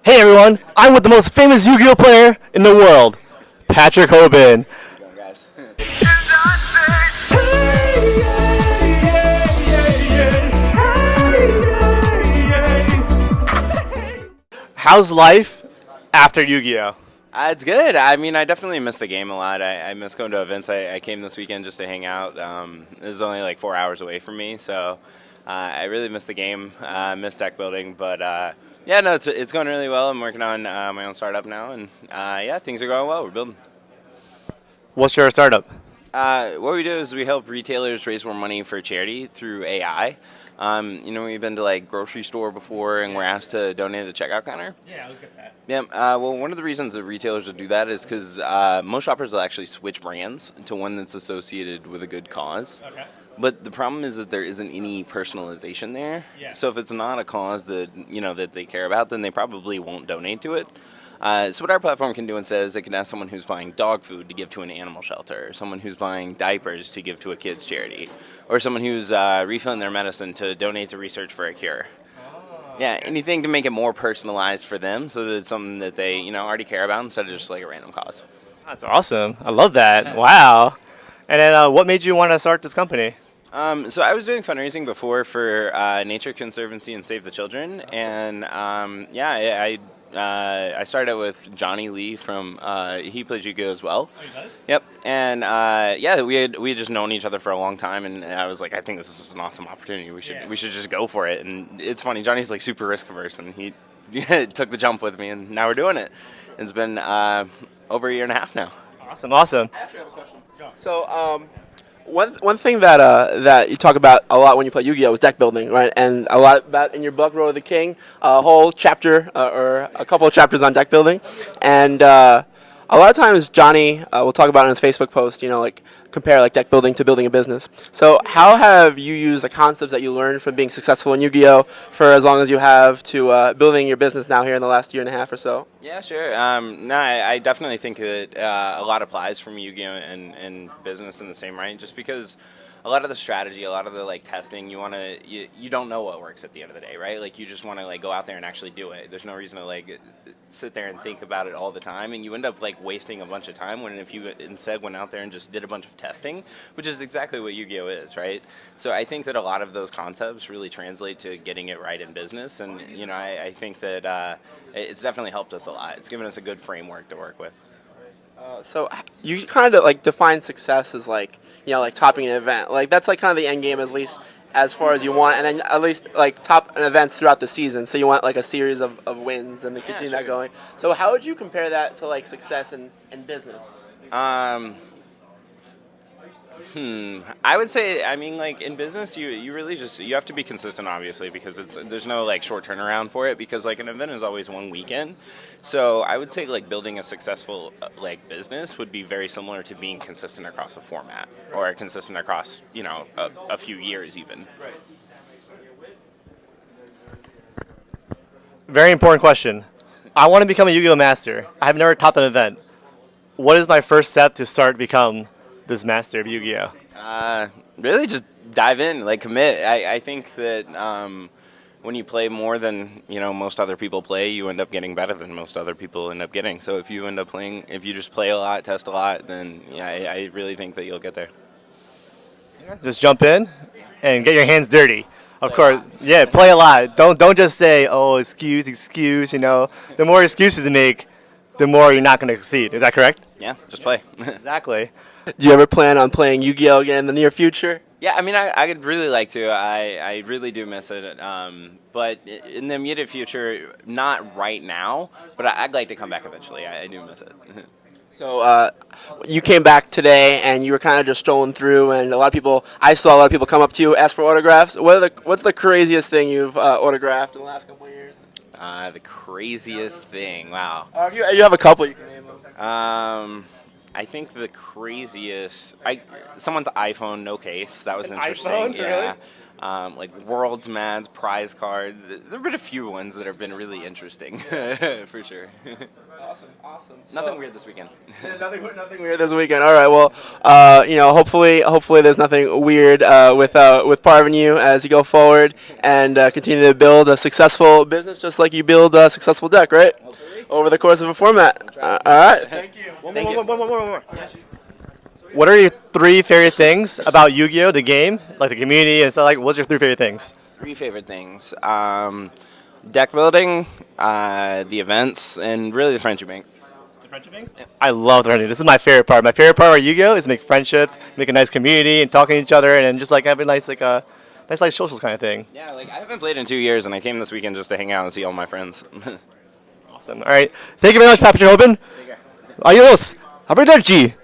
Hey everyone, I'm with the most famous Yu-Gi-Oh player in the world, Patrick Hoban. Going, guys. How's life after Yu-Gi-Oh? It's good. I mean, I definitely miss the game a lot. I miss going to events. I came this weekend just to hang out. It was only like 4 hours away from me, so I really miss the game. Miss deck building, but yeah, no, it's going really well. I'm working on my own startup now, and yeah, things are going well. We're building. What's your startup? What we do is we help retailers raise more money for charity through AI. We've been to like grocery store before, and we're asked to donate to the checkout counter. Yeah, I was get that. Yeah. Well, one of the reasons that retailers will do that is because most shoppers will actually switch brands to one that's associated with a good cause. Okay. But the problem is that there isn't any personalization there. Yeah. So if it's not a cause that that they care about, then they probably won't donate to it. So what our platform can do instead is it can ask someone who's buying dog food to give to an animal shelter, or someone who's buying diapers to give to a kids charity, or someone who's refilling their medicine to donate to research for a cure. Yeah, anything to make it more personalized for them, so that it's something that they already care about instead of just like a random cause. That's awesome. I love that. Wow. And then what made you want to start this company? So I was doing fundraising before for Nature Conservancy and Save the Children, and yeah, I started with Johnny Lee from he plays Yu-Gi-Oh as well. Oh, he does? Yep, and yeah, we had just known each other for a long time, and I was like, I think this is an awesome opportunity. We should just go for it. And it's funny, Johnny's like super risk averse, and he took the jump with me, and now we're doing it. It's been over a year and a half now. Awesome, awesome. I actually have a question. So, one thing that you talk about a lot when you play Yu-Gi-Oh is deck building, right? And a lot about in your book, Road of the King, a whole chapter or a couple of chapters on deck building, and a lot of times Johnny will talk about it in his Facebook post, like compare like deck building to building a business. So how have you used the concepts that you learned from being successful in Yu-Gi-Oh for as long as you have to building your business now here in the last year and a half or so? Yeah, sure. No, I definitely think that a lot applies from Yu-Gi-Oh and business in the same right, just because a lot of the strategy, a lot of the like testing, you don't know what works at the end of the day, right? Like you just want to like go out there and actually do it. There's no reason to like sit there and think about it all the time, and you end up like wasting a bunch of time when if you instead went out there and just did a bunch of testing, which is exactly what Yu-Gi-Oh is, right? So I think that a lot of those concepts really translate to getting it right in business, and I think that it's definitely helped us a lot. It's given us a good framework to work with. So you kind of like define success as like like topping an event. Like that's like kind of the end game, at least as far as you want, and then at least like top an events throughout the season. So you want like a series of wins and then continue that going. So how would you compare that to like success in business? I would say, I mean, like in business, you really just you have to be consistent, obviously, because there's no like short turnaround for it, because like an event is always one weekend. So I would say like building a successful like business would be very similar to being consistent across a format or consistent across a few years even. Right. Very important question. I want to become a Yu-Gi-Oh master. I've never topped an event. What is my first step to start become this master of Yu-Gi-Oh? Really just dive in, like commit. I think that when you play more than most other people play, you end up getting better than most other people end up getting. So if you just play a lot, test a lot, then yeah, I really think that you'll get there. Just jump in and get your hands dirty. Of course, yeah, play a lot. Don't just say, oh, excuse. The more excuses you make, the more you're not going to succeed. Is that correct? Yeah, just play. Exactly. Do you ever plan on playing Yu-Gi-Oh again in the near future? Yeah, I mean, I could really like to. I really do miss it. But in the immediate future, not right now, but I'd like to come back eventually. I do miss it. So you came back today, and you were kind of just strolling through, and I saw a lot of people come up to you, ask for autographs. What's the craziest thing you've autographed in the last couple of years? The craziest thing, wow. You have a couple you can name them. I think the craziest, someone's iPhone, no case. That was An interesting. iPhone? Yeah. like World's Mads, prize cards. There have been a few ones that have been really interesting, for sure. Awesome. Nothing weird this weekend. Nothing weird this weekend. All right. Well, hopefully there's nothing weird with Parvin you as you go forward and continue to build a successful business, just like you build a successful deck, right? Over the course of a format. All right. Thank you. One more. What are your 3 favorite things about Yu-Gi-Oh, the game, like the community and stuff like? What's your 3 favorite things? 3 favorite things: deck building, the events, and really the friendship bank. The friendshiping? I love the friendship. This is my favorite part. My favorite part of Yu-Gi-Oh is make friendships, make a nice community, and talking to each other, and then just like have a nice nice like socials kind of thing. Yeah, like I haven't played in 2 years, and I came this weekend just to hang out and see all my friends. Awesome. All right. Thank you very much, Patrick Hoban. Adios. Arrivederci.